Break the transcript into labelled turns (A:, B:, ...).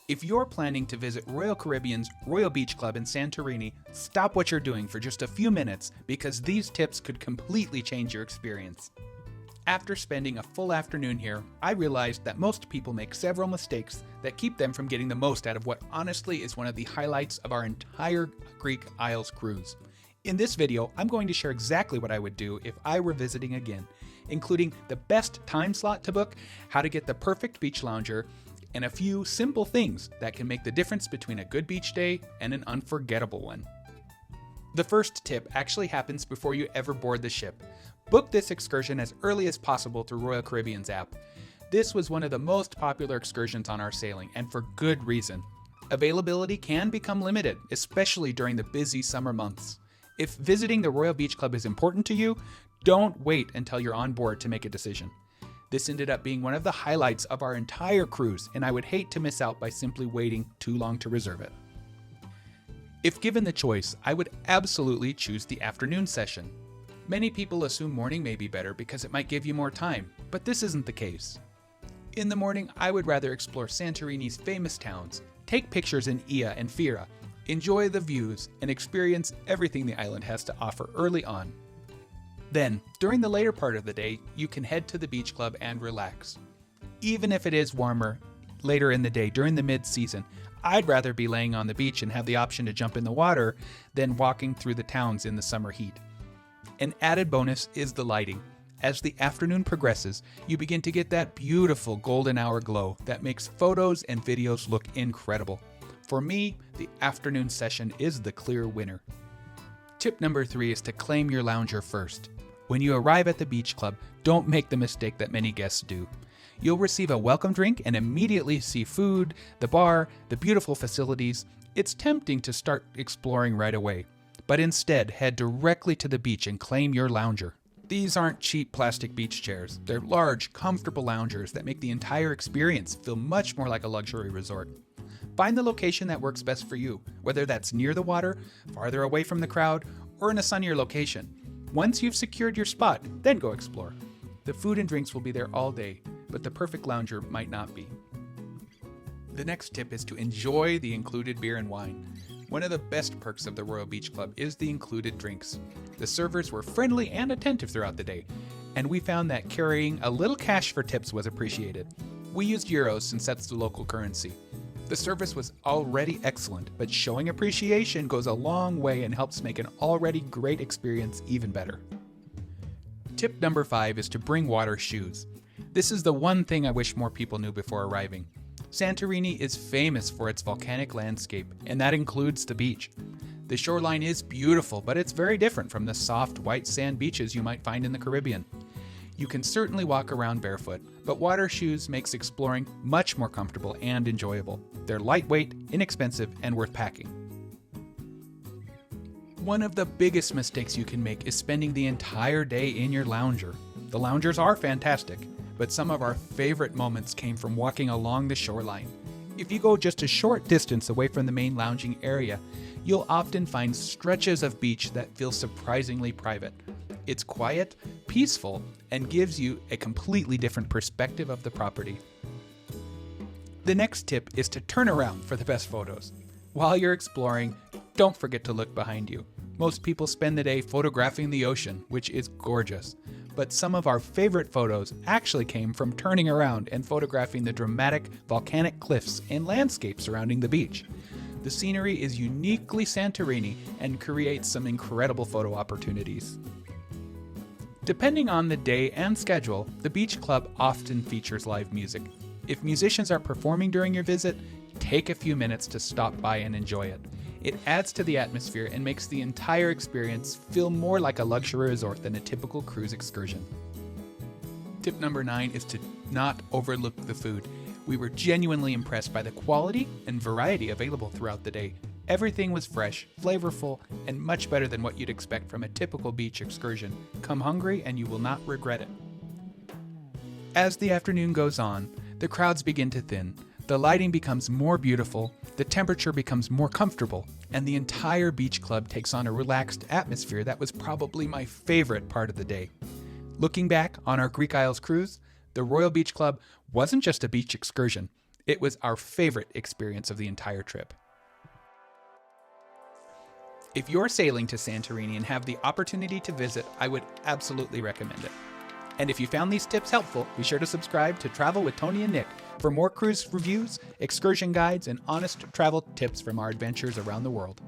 A: If you're planning to visit Royal Caribbean's Royal Beach Club in Santorini, stop what you're doing for just a few minutes because these tips could completely change your experience. After spending a full afternoon here, I realized that most people make several mistakes that keep them from getting the most out of what honestly is one of the highlights of our entire Greek Isles cruise. In this video, I'm going to share exactly what I would do if I were visiting again, including the best time slot to book, how to get the perfect beach lounger, and a few simple things that can make the difference between a good beach day and an unforgettable one. The first tip actually happens before you ever board the ship. Book this excursion as early as possible through Royal Caribbean's app. This was one of the most popular excursions on our sailing, and for good reason. Availability can become limited, especially during the busy summer months. If visiting the Royal Beach Club is important to you, don't wait until you're on board to make a decision. This ended up being one of the highlights of our entire cruise, and I would hate to miss out by simply waiting too long to reserve it. If given the choice, I would absolutely choose the afternoon session. Many people assume morning may be better because it might give you more time, but this isn't the case. In the morning, I would rather explore Santorini's famous towns, take pictures in Ia and Fira, enjoy the views, and experience everything the island has to offer early on. Then, during the later part of the day, you can head to the beach club and relax. Even if it is warmer later in the day during the mid-season, I'd rather be laying on the beach and have the option to jump in the water than walking through the towns in the summer heat. An added bonus is the lighting. As the afternoon progresses, you begin to get that beautiful golden hour glow that makes photos and videos look incredible. For me, the afternoon session is the clear winner. Tip number 3 is to claim your lounger first. When you arrive at the beach club, don't make the mistake that many guests do. You'll receive a welcome drink and immediately see food, the bar, the beautiful facilities. It's tempting to start exploring right away, but instead head directly to the beach and claim your lounger. These aren't cheap plastic beach chairs. They're large, comfortable loungers that make the entire experience feel much more like a luxury resort. Find the location that works best for you, whether that's near the water, farther away from the crowd, or in a sunnier location. Once you've secured your spot, then go explore. The food and drinks will be there all day, but the perfect lounger might not be. The next tip is to enjoy the included beer and wine. One of the best perks of the Royal Beach Club is the included drinks. The servers were friendly and attentive throughout the day, and we found that carrying a little cash for tips was appreciated. We used euros since that's the local currency. The service was already excellent, but showing appreciation goes a long way and helps make an already great experience even better. Tip number 5 is to bring water shoes. This is the one thing I wish more people knew before arriving. Santorini is famous for its volcanic landscape, and that includes the beach. The shoreline is beautiful, but it's very different from the soft white sand beaches you might find in the Caribbean. You can certainly walk around barefoot, but water shoes makes exploring much more comfortable and enjoyable. They're lightweight, inexpensive, and worth packing. One of the biggest mistakes you can make is spending the entire day in your lounger. The loungers are fantastic, but some of our favorite moments came from walking along the shoreline. If you go just a short distance away from the main lounging area, you'll often find stretches of beach that feel surprisingly private. It's quiet, peaceful, and gives you a completely different perspective of the property. The next tip is to turn around for the best photos. While you're exploring, don't forget to look behind you. Most people spend the day photographing the ocean, which is gorgeous. But some of our favorite photos actually came from turning around and photographing the dramatic volcanic cliffs and landscape surrounding the beach. The scenery is uniquely Santorini and creates some incredible photo opportunities. Depending on the day and schedule, the beach club often features live music. If musicians are performing during your visit, take a few minutes to stop by and enjoy it. It adds to the atmosphere and makes the entire experience feel more like a luxury resort than a typical cruise excursion. Tip number 9 is to not overlook the food. We were genuinely impressed by the quality and variety available throughout the day. Everything was fresh, flavorful, and much better than what you'd expect from a typical beach excursion. Come hungry and you will not regret it. As the afternoon goes on, the crowds begin to thin. The lighting becomes more beautiful, the temperature becomes more comfortable, and the entire beach club takes on a relaxed atmosphere that was probably my favorite part of the day. Looking back on our Greek Isles cruise, the Royal Beach Club wasn't just a beach excursion. It was our favorite experience of the entire trip. If you're sailing to Santorini and have the opportunity to visit, I would absolutely recommend it. And if you found these tips helpful, be sure to subscribe to Travel with Tony and Nick for more cruise reviews, excursion guides, and honest travel tips from our adventures around the world.